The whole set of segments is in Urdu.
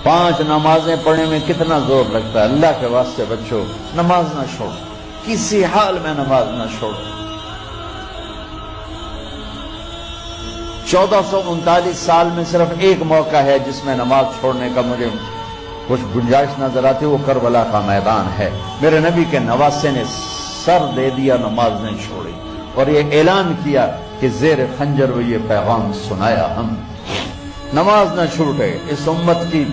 5 نمازیں پڑھنے میں کتنا زور لگتا ہے. اللہ کے واسطے بچوں نماز نہ چھوڑو، کسی حال میں نماز نہ چھوڑو. 1439 سال میں صرف ایک موقع ہے جس میں نماز چھوڑنے کا مجھے کچھ گنجائش نظر آتی، وہ کربلا کا میدان ہے. میرے نبی کے نواسے نے سر دے دیا، نماز نہیں چھوڑی، اور یہ اعلان کیا کہ زیر خنجر وہ یہ پیغام سنایا ہم. نماز نہ چھوٹے. اس امت کی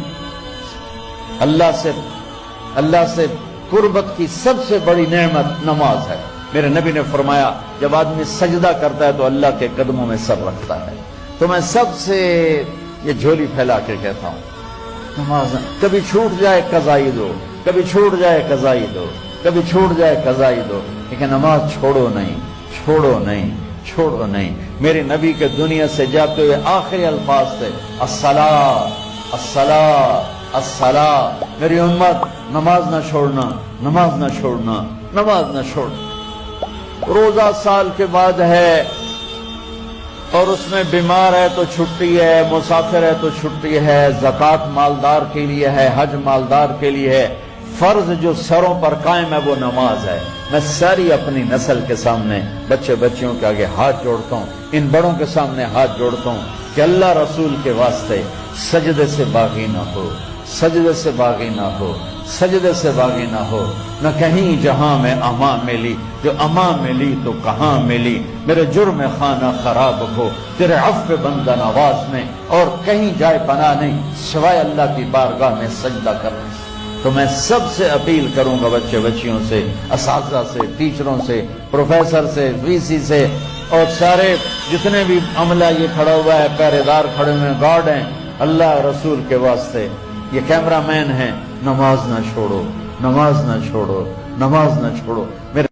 اللہ سے قربت کی سب سے بڑی نعمت نماز ہے. میرے نبی نے فرمایا جب آدمی سجدہ کرتا ہے تو اللہ کے قدموں میں سر رکھتا ہے. تو میں سب سے یہ جھولی پھیلا کے کہتا ہوں، نماز کبھی چھوٹ جائے قضائی دو، کبھی چھوٹ جائے قضائی دو، کبھی چھوٹ جائے قضائی دو، لیکن نماز چھوڑو نہیں، چھوڑو نہیں، چھوڑو نہیں. میرے نبی کے دنیا سے جاتے ہوئے آخری الفاظ تھے الصلاۃ الصلاۃ الصلاۃ. میری امت نماز نہ چھوڑنا، نماز نہ چھوڑنا، نماز نہ چھوڑ. روزہ سال کے بعد ہے اور اس میں بیمار ہے تو چھٹی ہے، مسافر ہے تو چھٹی ہے، زکوٰۃ مالدار کے لیے ہے، حج مالدار کے لیے ہے. فرض جو سروں پر قائم ہے وہ نماز ہے. میں ساری اپنی نسل کے سامنے بچے بچیوں کے آگے ہاتھ جوڑتا ہوں، ان بڑوں کے سامنے ہاتھ جوڑتا ہوں کہ اللہ رسول کے واسطے سجدے سے باغی نہ ہو، سجدے سے باغی نہ ہو، سجدے سے باغی نہ ہو. نہ کہیں جہاں میں امان ملی، جو امان ملی تو کہاں ملی. میرے جرم خانہ خراب ہو تیرے عفو بندہ نواز میں، اور کہیں جائے پناہ نہیں سوائے اللہ کی بارگاہ میں سجدہ کرنے. تو میں سب سے اپیل کروں گا، بچے بچیوں سے، اساتذہ سے، ٹیچروں سے، پروفیسر سے، وی سی سے، اور سارے جتنے بھی عملہ یہ کھڑا ہوا ہے، پہرے دار کھڑے ہوئے ہیں، گارڈ ہیں، اللہ رسول کے واسطے یہ کیمرہ مین ہیں، نماز نہ چھوڑو، نماز نہ چھوڑو، نماز نہ چھوڑو. میرے